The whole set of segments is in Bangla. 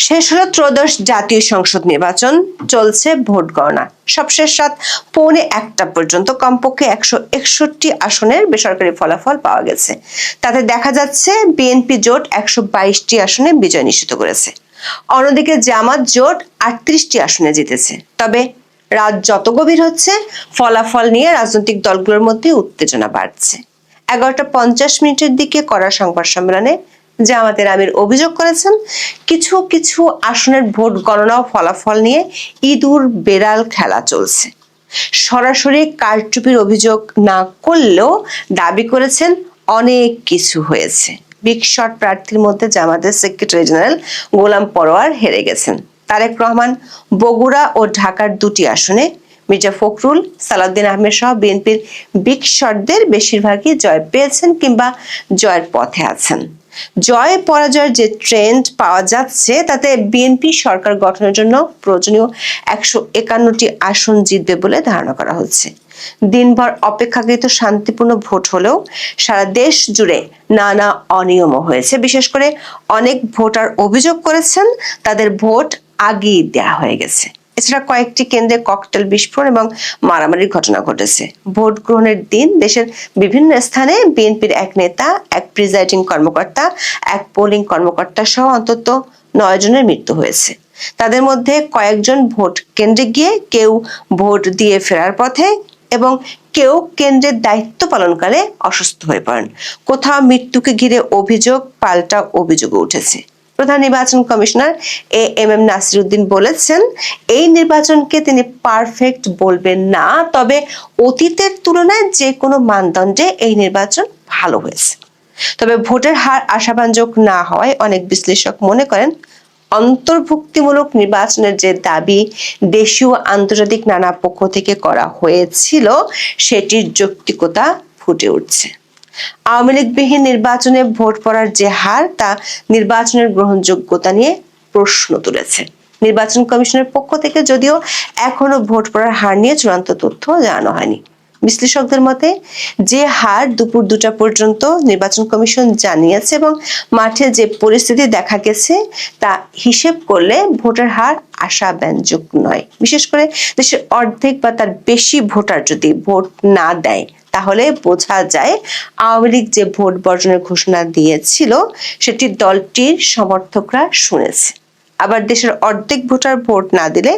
শেষ হলো ত্রয়োদশ জাতীয় সংসদ নির্বাচন, চলছে ভোট গণনা। সবশেষ রাত 1:45 পর্যন্ত কমপক্ষে 161 আসনের বেসরকারি ফলাফল পাওয়া গেছে। তাতে দেখা যাচ্ছে বিএনপি জোট 122টি আসনে বিজয় নিশ্চিত করেছে। অন্যদিকে জামাত জোট 38টি আসনে জিতেছে। তবে রাত যত গভীর হচ্ছে, ফলাফল নিয়ে রাজনৈতিক দলগুলোর মধ্যে উত্তেজনা বাড়ছে। 11:50 দিকে করা সংবাদ সম্মেলনে জামাতের আমির অভিযোগ করেছেন, কিছু কিছু আসনের ভোট গণনা ও ফলাফল নিয়ে ইঁদুর বেড়াল খেলা চলছে। সরাসরি কারচুপির অভিযোগ না করলেও দাবি করেছেন অনেক কিছু হয়েছে। বিগ শট প্রার্থীর মধ্যে জামাতের সেক্রেটারি জেনারেল গোলাম পরোয়ার হেরে গেছেন। তারেক রহমান বগুড়া ও ঢাকার 2টি আসনে, মির্জা ফখরুল, সালাউদ্দিন আহমেদ সহ বিএনপির বিগ শটদের বেশিরভাগই জয় পেয়েছেন কিংবা জয়ের পথে আছেন। জয় পরাজয়ের যে ট্রেন্ড পাওয়া যাচ্ছে, তাতে বিএনপি সরকার গঠনের জন্য প্রয়োজনীয় 151টি আসন জিতবে বলে ধারণা করা হচ্ছে। দিনভর অপেক্ষাকৃত শান্তিপূর্ণ ভোট হলেও সারা দেশ জুড়ে নানা অনিয়মও হয়েছে। বিশেষ করে অনেক ভোটার অভিযোগ করেছেন তাদের ভোট আগেই দেয়া হয়ে গেছে। এছাড়া কয়েকটি কেন্দ্রে ককটেল বিস্ফোরণ এবং মারামারির ঘটনা ঘটেছে। ভোট গ্রহণের দিন দেশের বিভিন্ন স্থানে বিএনপির এক নেতা, এক প্রিজাইডিং কর্মকর্তা, এক পোলিং কর্মকর্তা সহ অন্তত 9 জনের মৃত্যু হয়েছে। তাদের মধ্যে কয়েকজন ভোট কেন্দ্রে গিয়ে, কেউ ভোট দিয়ে ফেরার পথে এবং কেউ কেন্দ্রের দায়িত্ব পালনকালে অসুস্থ হয়ে পড়েন। কোথাও মৃত্যুকে ঘিরে অভিযোগ পাল্টা অভিযোগ উঠেছে। প্রধান নির্বাচন কমিশনার এএমএম নাসির উদ্দিন বলেছেন, এই নির্বাচনকে তিনি পারফেক্ট বলবেন না, তবে অতীতের তুলনায় যে কোনো মানদণ্ডে এই নির্বাচন ভালো হয়েছে। তবে ভোটের হার আশাব্যঞ্জক না হওয়ায় অনেক বিশ্লেষক মনে করেন, অন্তর্ভুক্তিমূলক নির্বাচনের যে দাবি দেশীয় আন্তর্জাতিক নানা পক্ষ থেকে করা হয়েছিল, সেটির যৌক্তিকতা ফুটে উঠছে। আওয়ামী লীগবিহীন নির্বাচনে ভোট পড়ার যে হার, তা নির্বাচনের গ্রহণযোগ্যতা নিয়ে প্রশ্ন তুলেছে। নির্বাচন কমিশনের পক্ষ থেকে যদিও এখনো ভোট পড়ার হার নিয়ে চূড়ান্ত তথ্য জানানো হয়নি। বিশ্লেষকদের মতে, যে হার দুপুর 2টা পর্যন্ত নির্বাচন কমিশন জানিয়েছে এবং মাঠে যে পরিস্থিতি দেখা গেছে, তা হিসেব করলে ভোটের হার আশাব্যঞ্জক নয়। বিশেষ করে দেশের অর্ধেক বা তার বেশি ভোটার যদি ভোট না দেয়, তাহলে বোঝা যায় আওয়ামী লীগ যে ভোট বর্জনের ঘোষণা দিয়েছিল, সেটি দলটির সমর্থকরা শুনেছে। আবার দেশের অর্ধেক ভোটার ভোট না দিলে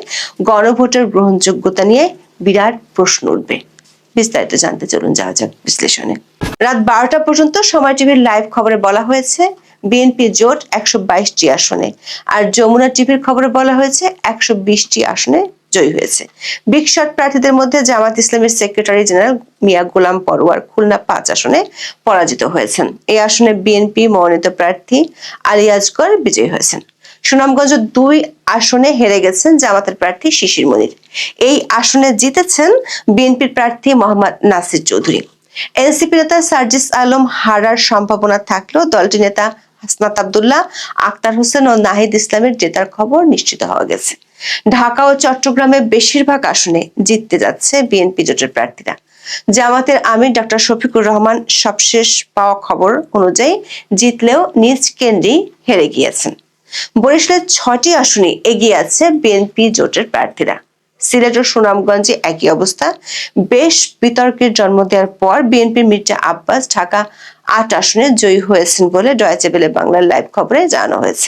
গণভোটের গ্রহণযোগ্যতা নিয়ে বিরাট প্রশ্ন উঠবে। বিস্তারিত জানতে চলুন যাওয়া যাক বিশ্লেষণে। রাত 12টা পর্যন্ত সময় টিভির লাইভ খবরে বলা হয়েছে বিএনপি জোট 122টি আসনে, আর যমুনা টিভির খবরে বলা হয়েছে 120টি আসনে জয়ী হয়েছে। বিগ শট প্রার্থীদের মধ্যে জামাত ইসলামের সেক্রেটারি জেনারেল মিয়া গোলাম পরোয়ার খুলনা 5 আসনে পরাজিত হয়েছেন। এই আসনে বিএনপি মনোনীত প্রার্থী আলী আজগর বিজয়ী হয়েছেন। সুনামগঞ্জ 2 আসনে হেরে গেছেন জামাতের প্রার্থী শিশির মনির। এই আসনে জিতেছেন বিএনপির প্রার্থী মোহাম্মদ নাসির চৌধুরী। এনসিপি নেতা সার্জিস আলম হারার সম্ভাবনা থাকলেও দলটির নেতা হাসনাত আব্দুল্লাহ, আক্তার হোসেন ও নাহিদ ইসলামের জেতার খবর নিশ্চিত হওয়া গেছে। ঢাকা ও চট্টগ্রামে বেশিরভাগ আসনে জিততে যাচ্ছে বিএনপি জোটের প্রার্থীরা। জামাতের আমির ডক্টর শফিকুর রহমান সবশেষ পাওয়া খবর অনুযায়ী জিতলেও নিজ কেন্দ্রেই হেরে গিয়েছেন। বরিশালের 6টি আসনে এগিয়ে আছে বিএনপি জোটের প্রার্থীরা। সিলেট ও সুনামগঞ্জে একই অবস্থা। বেশ বিতর্কের জন্ম দেওয়ার পর বিএনপির মির্জা আব্বাস ঢাকা 8 আসনে জয়ী হয়েছেন বলে ডয়েচে ভেলে বাংলার লাইভ খবরে জানানো হয়েছে।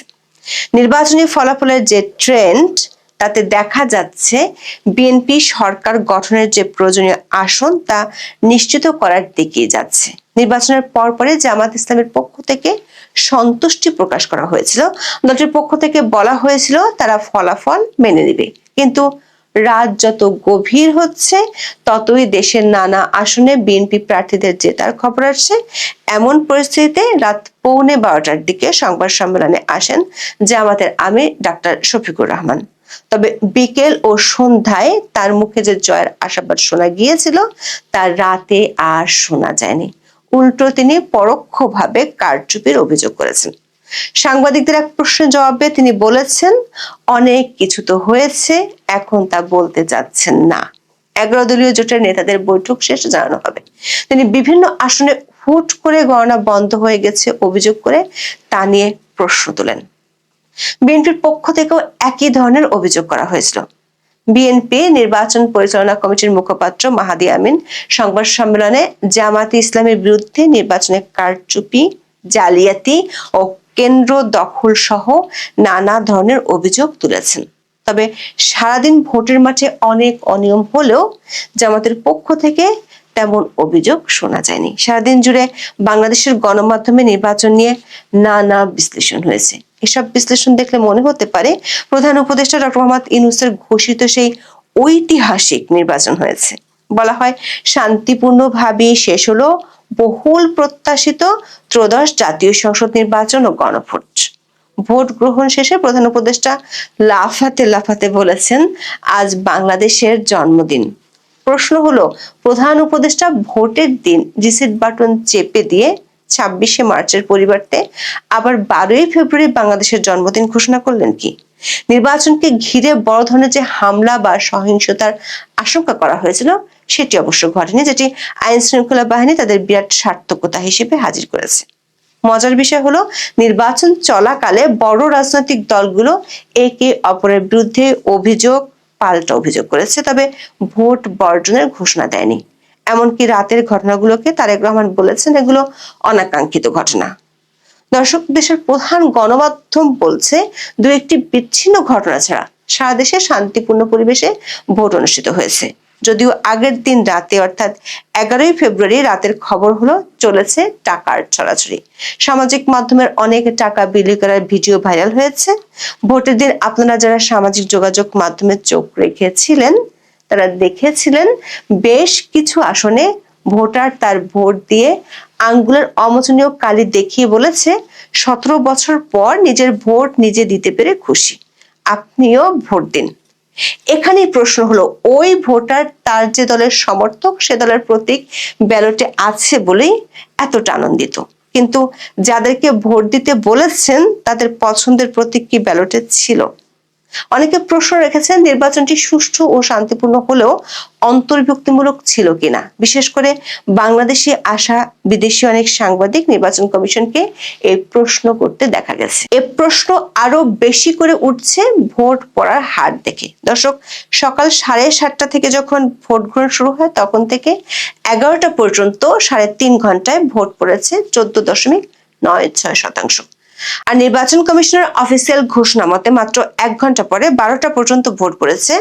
নির্বাচনী ফলাফলের যে ট্রেন্ড, তাতে দেখা যাচ্ছে বিএনপি সরকার গঠনের যে প্রয়োজনীয় আসন, তা নিশ্চিত করার দিকেই যাচ্ছে। নির্বাচনের পরপরে জামাত ইসলামের পক্ষ থেকে সন্তুষ্টি প্রকাশ করা হয়েছিল। দলটির পক্ষ থেকে বলা হয়েছিল তারা ফলাফল মেনে নেবে, কিন্তু রাত যত গভীর হচ্ছে, ততই দেশের নানা আসনে বিএনপি প্রার্থীদের জেতার খবর আসছে। এমন পরিস্থিতিতে রাত 11:45 দিকে সংবাদ সম্মেলনে আসেন জামাতের আমির ডাক্তার শফিকুর রহমান। তবে বিকেল ও সন্ধ্যায় তার মুখে যে জয়ের আশাবাদ শোনা গিয়েছিল, তা রাতে আর শোনা যায়নি। উল্টো তিনি পরোক্ষভাবে কারচুপির অভিযোগ করেছেন। সাংবাদিকদের এক প্রশ্নের জবাবে তিনি বলেছেন, অনেক কিছু তো হয়েছে, এখন তা বলতে চাচ্ছেন না। 11 দলীয় জোটের নেতাদের বৈঠক শেষে জানানো হবে। তিনি বিভিন্ন আসনে হুট করে গণনা বন্ধ হয়ে গেছে অভিযোগ করে তা নিয়ে প্রশ্ন তোলেন। বিএনপির পক্ষ থেকেও একই ধরনের অভিযোগ করা হয়েছিল। বিএনপি নির্বাচন পরিচালনা কমিটির মুখপাত্র মাহাদি আমিন সংবাদ সম্মেলনে জামায়াতে ইসলামের বিরুদ্ধে নির্বাচনে কারচুপি, জালিয়াতি ও কেন্দ্র দখল সহ নানা ধরনের অভিযোগ তুলেছেন। তবে সারাদিন ভোটের মাঠে অনেক অনিয়ম হলেও জামাতের পক্ষ থেকে তেমন অভিযোগ শোনা যায়নি। সারাদিন জুড়ে বাংলাদেশের গণমাধ্যমে নির্বাচন নিয়ে নানা বিশ্লেষণ হয়েছে। এসব বিশ্লেষণ দেখলে মনে হতে পারে প্রধান উপদেষ্টা ডক্টর মোহাম্মদ ইউনূসের ঘোষিত সেই ঐতিহাসিক নির্বাচন হয়েছে। বলা হয় শান্তিপূর্ণভাবে শেষ হলো বহুল প্রত্যাশিত ত্রয়োদশ জাতীয় সংসদ নির্বাচন ও গণভোট। ভোট গ্রহণ শেষে প্রধান উপদেষ্টা লাফাতে লাফাতে বলেছেন, আজ বাংলাদেশের জন্মদিন। প্রশ্ন হলো, প্রধান উপদেষ্টা ভোটের দিন রিসিট বাটন চেপে দিয়ে 26শে মার্চের পরিবর্তে আবার 12ই ফেব্রুয়ারি বাংলাদেশের জন্মদিন ঘোষণা করলেন কি? নির্বাচনকে ঘিরে বড় ধরনের যে হামলা বা সহিংসতার আশঙ্কা করা হয়েছিল সেটি অবশ্য ঘটেনি, যেটি আইন শৃঙ্খলা বাহিনী তাদের বিরাট সার্থকতা হিসেবে হাজির করেছে। মজার বিষয় হলো, নির্বাচন চলাকালে বড় রাজনৈতিক দলগুলো একে অপরের বিরুদ্ধে পাল্টা অভিযোগ করেছে, তবে ভোট বর্জনের ঘোষণা দেয়নি। এমনকি রাতের ঘটনাগুলোকে তারেক রহমান বলেছেন এগুলো অনাকাঙ্ক্ষিত ঘটনা। দর্শক, দেশের প্রধান গণমাধ্যম বলছে দু একটি বিচ্ছিন্ন ঘটনা ছাড়া সারা দেশে শান্তিপূর্ণ পরিবেশে ভোট অনুষ্ঠিত হয়েছে। যদিও আগের দিন রাতে অর্থাৎ 11ই ফেব্রুয়ারি রাতের খবর হলো চলেছে টাকার ছড়াছড়ি। সামাজিক মাধ্যমের অনেক টাকা বিলি করার ভিডিও ভাইরাল হয়েছে। ভোটের দিন আপনারা যারা সামাজিক যোগাযোগ মাধ্যমে চোখ রেখেছিলেন তারা দেখেছিলেন বেশ কিছু আসনে ভোটার তার ভোট দিয়ে আঙ্গুলের অমোচনীয় কালি দেখিয়ে বলেছে 17 বছর পর নিজের ভোট নিজে দিতে পেরে খুশি, আপনিও ভোট দিন। এখানেই প্রশ্ন হলো, ওই ভোটার তার যে দলের সমর্থক সে দলের প্রতীক ব্যালটে আছে বলেই এতটা আনন্দিত, কিন্তু যাদেরকে ভোট দিতে বলেছেন তাদের পছন্দের প্রতীক কি ব্যালটে ছিল? অনেকে প্রশ্ন রেখেছেন নির্বাচনটি সুষ্ঠু ও শান্তিপূর্ণ হলেও অন্তর্ভুক্তিমূলক ছিল কিনা। বিশেষ করে বাংলাদেশে আসা বিদেশি অনেক সাংবাদিক নির্বাচন কমিশনকে এই প্রশ্ন করতে দেখা গেছে। এই প্রশ্ন আরো বেশি করে উঠছে ভোট পড়ার হার দেখে। দর্শক, সকাল 7:30টা থেকে যখন ভোট গ্রহণ শুরু হয় তখন থেকে 11টা পর্যন্ত 3.5 ঘন্টায় ভোট পড়েছে 14.96%। আর নির্বাচন কমিশনের অফিসিয়াল ঘোষণা মতে মাত্র 1 ঘন্টা পরে 12টা পর্যন্ত ভোট পড়েছে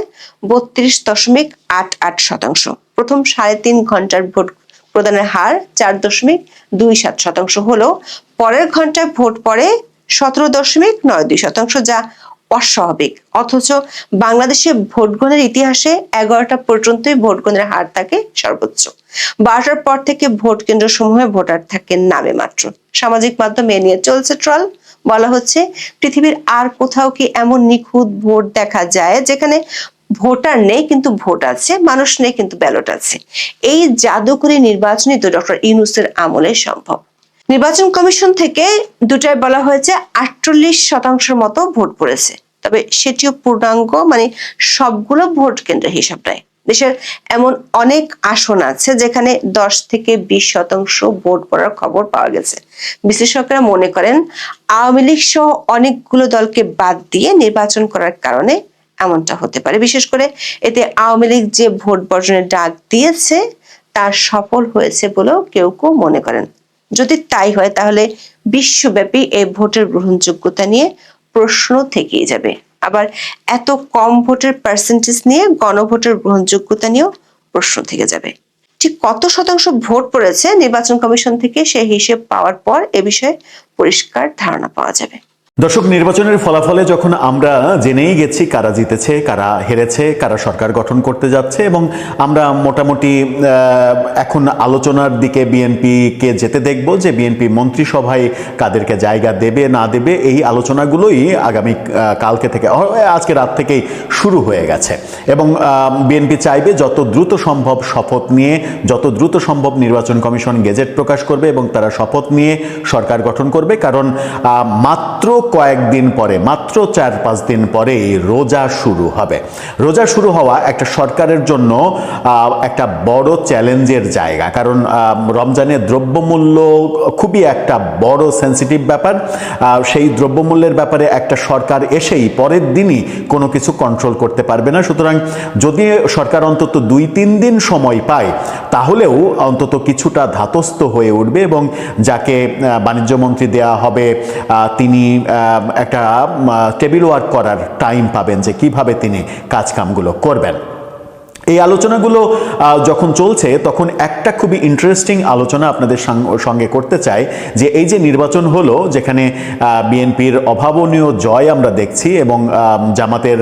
32.88%। প্রথম 3.5 ঘন্টার ভোট প্রদানের হার 4.27% হলেও পরের ঘন্টায় ভোট পড়ে 17.92%, যা অস্বাভাবিক। অথচ বাংলাদেশে ভোট গ্রহণের ইতিহাসে 11টা পর্যন্তই ভোট গ্রহণের হার থাকে সর্বোচ্চ। 12টার পর থেকে ভোট কেন্দ্র সমূহে ভোটার থাকে নামে মাত্র। সামাজিক মাধ্যমে এ নিয়ে চলছে ট্রল। বলা হচ্ছে পৃথিবীর আর কোথাও কি এমন নিখুঁত ভোট দেখা যায় যেখানে ভোটার নেই কিন্তু ভোট আছে, মানুষ নেই কিন্তু ব্যালট আছে। এই জাদুকরী নির্বাচনই তো ডক্টর ইউনূসের আমলে সম্ভব। নির্বাচন কমিশন থেকে দুটায় বলা হয়েছে 48% মতো ভোট পড়েছে, তবে সেটিও পূর্ণাঙ্গ মানে সবগুলো ভোট কেন্দ্রের হিসাব নয়। দেশের এমন অনেক আসন আছে যেখানে 10 থেকে 20% ভোট পড়ার খবর পাওয়া গেছে। বিশ্লেষকরা মনে করেন আওয়ামী লীগ সহ অনেকগুলো দলকে বাদ দিয়ে নির্বাচন করার কারণে এমনটা হতে পারে। বিশেষ করে এতে আওয়ামী লীগ যে ভোট বর্জনের ডাক দিয়েছে তার সফল হয়েছে বলেও কেউ কেউ মনে করেন। যদি তাই হয় তাহলে বিশ্বব্যাপী এই ভোটের গ্রহণযোগ্যতা নিয়ে প্রশ্ন থেকেই যাবে। আবার এত কম ভোটের পার্সেন্টেজ নিয়ে গণভোটের গ্রহণযোগ্যতা নিয়েও প্রশ্ন থেকে যাবে। ঠিক কত শতাংশ ভোট পড়েছে নির্বাচন কমিশন থেকে সেই হিসেব পাওয়ার পর এ বিষয়ে পরিষ্কার ধারণা পাওয়া যাবে। দর্শক, নির্বাচনের ফলাফলে যখন আমরা জেনেই গেছি কারা জিতেছে, কারা হেরেছে, কারা সরকার গঠন করতে যাচ্ছে এবং আমরা মোটামুটি এখন আলোচনার দিকে বিএনপিকে যেতে দেখব যে বিএনপি মন্ত্রিসভায় কাদেরকে জায়গা দেবে না দেবে, এই আলোচনাগুলোই আগামী কালকে থেকে আজকে রাত থেকেই শুরু হয়ে গেছে এবং বিএনপি চাইবে যত দ্রুত সম্ভব শপথ নিয়ে, যত দ্রুত সম্ভব নির্বাচন কমিশন গেজেট প্রকাশ করবে এবং তারা শপথ নিয়ে সরকার গঠন করবে। কারণ মাত্র কয়েকদিন পরে, মাত্র 4-5 দিন পরে রোজা শুরু হবে। রোজা শুরু হওয়া একটা সরকারের জন্য একটা বড় চ্যালেঞ্জের জায়গা, কারণ রমজানের দ্রব্যমূল্য খুবই একটা বড় সেন্সিটিভ ব্যাপার। সেই দ্রব্যমূল্যের ব্যাপারে একটা সরকার এসেই পরের দিনই কোনো কিছু কন্ট্রোল করতে পারবে না। সুতরাং যদি সরকার অন্তত 2-3 দিন সময় পায়, তাহলেও অন্তত কিছুটা ধাতস্থ হয়ে উঠবে এবং যাকে বাণিজ্য মন্ত্রী দেয়া হবে তিনি একটা টেবিল ওয়ার্ক করার টাইম পাবেন যে কিভাবে তিনি কাজকামগুলো করবেন। এই আলোচনাগুলো যখন চলছে তখন একটা খুবই ইন্টারেস্টিং আলোচনা আপনাদের সঙ্গে করতে চাই, যে এই যে নির্বাচন হলো, যেখানে বিএনপির অভাবনীয় জয় আমরা দেখছি এবং জামাতের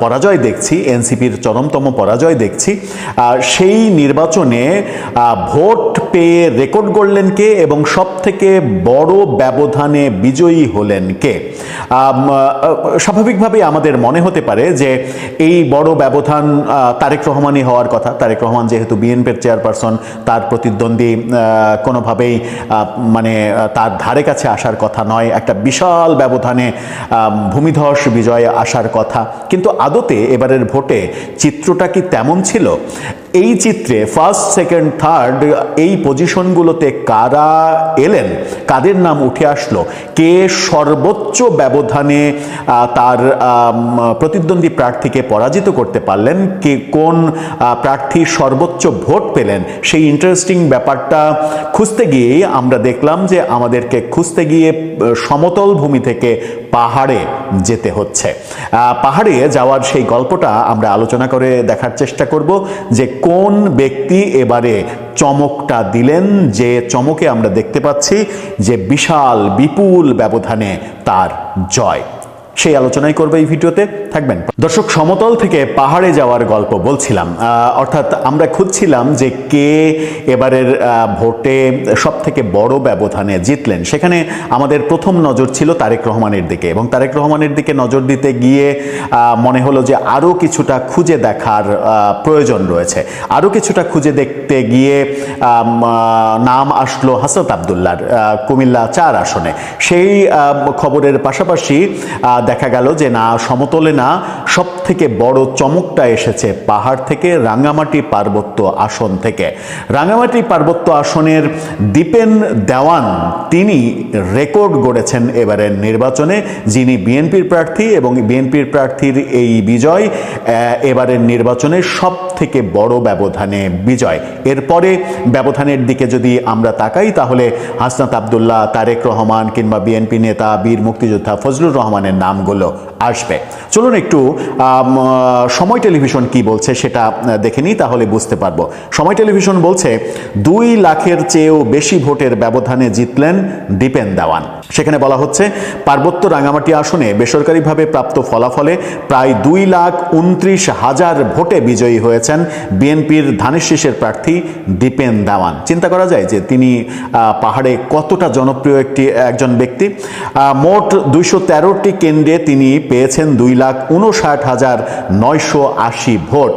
পরাজয় দেখছি, এনসিপির চরমতম পরাজয় দেখছি, সেই নির্বাচনে ভোট পেয়ে রেকর্ড গড়লেন কে এবং সব থেকে বড় ব্যবধানে বিজয়ী হলেন কে? স্বাভাবিকভাবেই আমাদের মনে হতে পারে যে এই বড় ব্যবধান তারেক রহমানই হওয়ার কথা। তারেক রহমান যেহেতু বিএনপির চেয়ারপারসন, তার প্রতিদ্বন্দ্বী কোনোভাবেই মানে তার ধারে কাছে আসার কথা নয়, একটা বিশাল ব্যবধানে ভূমিধস বিজয়ে আসার কথা। কিন্তু আদতে এবারের ভোটে চিত্রটা কি তেমন ছিল? এই চিত্রে ফার্স্ট, সেকেন্ড, থার্ড এই পজিশনগুলোতে কারা এলেন, কাদের নাম উঠে আসলো, কে সর্বোচ্চ ব্যবধানে তার প্রতিদ্বন্দ্বী প্রার্থীকে পরাজিত করতে পারলেন, কে কোন প্রার্থী সর্বোচ্চ ভোট পেলেন, সেই ইন্টারেস্টিং ব্যাপারটা খুঁজতে গিয়েই আমরা দেখলাম যে আমাদেরকে খুঁজতে গিয়ে সমতল ভূমি থেকে পাহাড়ে যেতে হচ্ছে। পাহাড়ে যাওয়ার সেই গল্পটা আমরা আলোচনা করে দেখার চেষ্টা করব, যে কোন ব্যক্তি এবারে চমকটা দিলেন, যে চমকে আমরা দেখতে পাচ্ছি যে বিশাল বিপুল ব্যবধানে তার জয়। সেই আলোচনাই করবে এই ভিডিওতে, থাকবেন। দর্শক, সমতল থেকে পাহাড়ে যাওয়ার গল্প বলছিলাম, অর্থাৎ আমরা খুঁজছিলাম যে কে এবারের ভোটে সব থেকে বড় ব্যবধানে জিতলেন। সেখানে আমাদের প্রথম নজর ছিল তারেক রহমানের দিকে, এবং তারেক রহমানের দিকে নজর দিতে গিয়ে মনে হলো যে আরও কিছুটা খুঁজে দেখার প্রয়োজন রয়েছে। আরও কিছুটা খুঁজে দেখতে গিয়ে নাম আসলো হাসনাত আবদুল্লাহর কুমিল্লা 4 আসনে। সেই খবরের পাশাপাশি দেখা গেল যে না, সমতলে না, সব থেকে বড় চমকটা এসেছে পাহাড় থেকে, রাঙ্গামাটি পার্বত্য আসন থেকে। রাঙ্গামাটি পার্বত্য আসনের দীপেন দেওয়ান তিনি রেকর্ড গড়েছেন এবারের নির্বাচনে, যিনি বিএনপির প্রার্থী, এবং বিএনপির প্রার্থীর এই বিজয় এবারের নির্বাচনে সব থেকে বড় ব্যবধানে বিজয়। এরপরে ব্যবধানের দিকে যদি আমরা তাকাই, তাহলে হাসনাত আবদুল্লাহ, তারেক রহমান কিংবা বিএনপি নেতা বীর মুক্তিযোদ্ধা ফজলুর রহমানের নামগুলো আসবে। চলুন একটু সময় টেলিভিশন কি বলছে সেটা দেখে নিই, তাহলে বুঝতে পারবো। সময় টেলিভিশন বলছে 2 লাখের চেয়েও বেশি ভোটের ব্যবধানে জিতলেন দীপেন দেওয়ান। সেখানে বলা হচ্ছে পার্বত্য রাঙ্গামাটি আসনে বেসরকারিভাবে প্রাপ্ত ফলাফলে প্রায় 2,29,000 ভোটে বিজয়ী হয়েছেন বিএনপির ধানের শীষের প্রার্থী দীপেন দেওয়ান। চিন্তা করা যায় যে তিনি পাহাড়ে কতটা জনপ্রিয় একজন ব্যক্তি। মোট 213টি কেন্দ্রে তিনি পেয়েছেন 2,59,980 ভোট।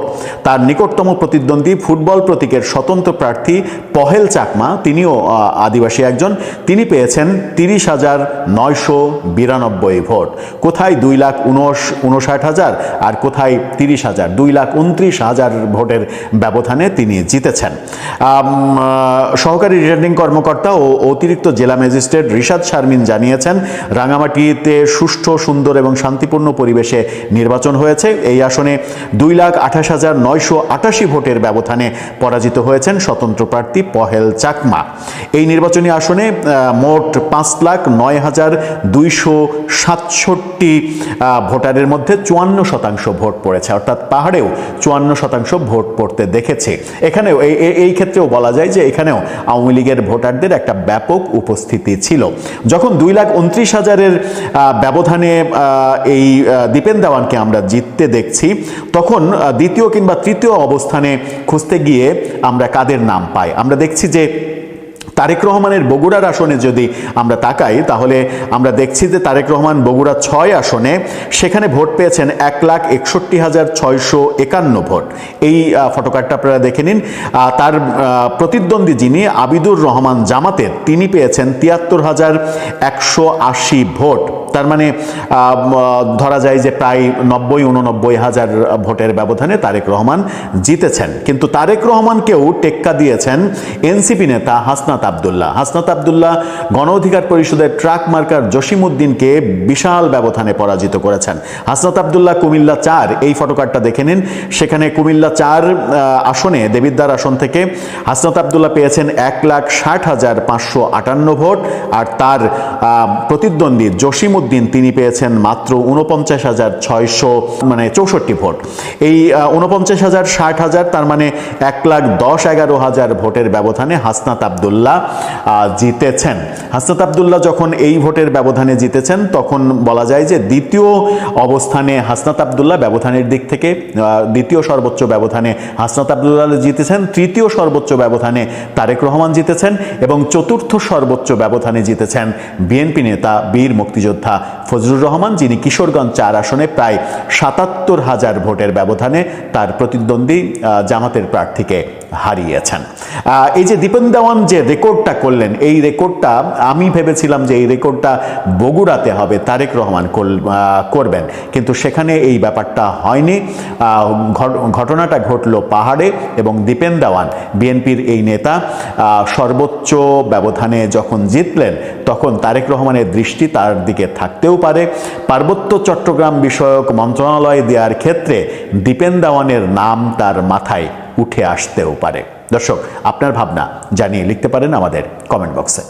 তার নিকটতম প্রতিদ্বন্দ্বী ফুটবল প্রতীকের স্বতন্ত্র প্রার্থী পহেল চাকমা, তিনিও আদিবাসী একজন, তিনি পেয়েছেন 30,992 ভোট। কোথায় 2,59,000 আর কোথায় 30,000, 2,29,000 ভোটের ব্যবধানে তিনি জিতেছেন। সহকারী রিটার্নিং কর্মকর্তা ও অতিরিক্ত জেলা ম্যাজিস্ট্রেট রিশাদ শারমিন জানিয়েছেন, রাঙ্গামাটিতে সুষ্ঠু, সুন্দর এবং শান্তিপূর্ণ পরিবেশে নির্বাচন হয়েছে। এই আসনে 2,28,988 ভোটের ব্যবধানে পরাজিত হয়েছেন স্বতন্ত্র প্রার্থী পহেল চাকমা। এই নির্বাচনী আসনে মোট 5,09,267 ভোটারের মধ্যে 54% ভোট পড়েছে, অর্থাৎ পাহাড়েও 54% ভোট পড়তে দেখেছে। এখানেও এই ক্ষেত্রেও বলা যায় যে এখানেও আওয়ামী লীগের ভোটারদের একটা ব্যাপক উপস্থিতি ছিল। যখন 2,29,000-এর ব্যবধানে এই দীপেন দেওয়ানকে আমরা জিততে দেখছি, তখন দ্বিতীয় কিংবা তৃতীয় অবস্থানে খুঁজতে গিয়ে আমরা কাদের নাম পাই? আমরা দেখছি যে তারেক রহমানের বগুড়ার আসনে যদি আমরা তাকাই তাহলে আমরা দেখছি যে তারেক রহমান বগুড়া 6 আসনে সেখানে ভোট পেয়েছেন 1,61,651 ভোট। এই ফটোকার্ডটা আপনারা দেখে নিন। তার প্রতিদ্বন্দ্বী যিনি আবিদুর রহমান জামাতের, তিনি পেয়েছেন 73,180 ভোট। তার মানে ধরা যায় যে প্রায় 90-89 হাজার ভোটের ব্যবধানে তারেক রহমান জিতেছেন। কিন্তু তারেক রহমানকেও টেক্কা দিয়েছেন এনসিপি নেতা হাসনাত আব্দুল্লাহ। হাসনাত আব্দুল্লাহ গণ অধিকার পরিষদের ট্রাক মার্কার জসিমউদ্দিনকে বিশাল ব্যবধানে পরাজিত করেছেন। হাসনাত আব্দুল্লাহ কুমিল্লা 4, এই ফটোকার্ডটা দেখে নিন। সেখানে কুমিল্লা 4 আসনে দেবিদ্বার আসন থেকে হাসনাত আব্দুল্লাহ পেয়েছেন 1,60,558 ভোট, আর তার প্রতিদ্বন্দ্বী জসিমউদ্দিন তিনি পেয়েছেন মাত্র 49,664 ভোট। এই 49,000 60,000 তার মানে 1,10,11,000 ভোটের ব্যবধানে হাসনাত আব্দুল্লাহ জিতেছেন। হাসনাত আব্দুল্লাহ যখন এই ভোটের ব্যবধানে জিতেছেন তখন বলা যায় যে দ্বিতীয় অবস্থানে হাসনাত আব্দুল্লাহ ব্যবধানের দিক থেকে, দ্বিতীয় সর্বোচ্চ ব্যবধানে হাসনাত আব্দুল্লাহ জিতেছেন, তৃতীয় সর্বোচ্চ ব্যবধানে তারেক রহমান জিতেছেন এবং চতুর্থ সর্বোচ্চ ব্যবধানে জিতেছেন বিএনপি নেতা বীর মুক্তিযোদ্ধা ফজলুর রহমান, যিনি কিশোরগঞ্জ 4 আসনে প্রায় 77,000 ভোটের ব্যবধানে তার প্রতিদ্বন্দ্বী জামাতের প্রার্থীকে হারিয়েছেন। এই যে দীপেন দেওয়ান যে রেকর্ডটা করলেন, এই রেকর্ডটা আমি ভেবেছিলাম যে এই রেকর্ডটা বগুড়াতে হবে, তারেক রহমান করবেন, কিন্তু সেখানে এই ব্যাপারটা হয়নি। ঘটনাটা ঘটল পাহাড়ে এবং দীপেন দেওয়ান বিএনপির এই নেতা সর্বোচ্চ ব্যবধানে যখন জিতলেন তখন তারেক রহমানের দৃষ্টি তার দিকে থাকতেও পারে। পার্বত্য চট্টগ্রাম বিষয়ক মন্ত্রণালয় দেওয়ার ক্ষেত্রে দীপেন দেওয়ানের নাম তার মাথায় উঠে আসতেও পারে। দর্শক, আপনার ভাবনা জানিয়ে লিখতে পারেন আমাদের কমেন্ট বক্সে।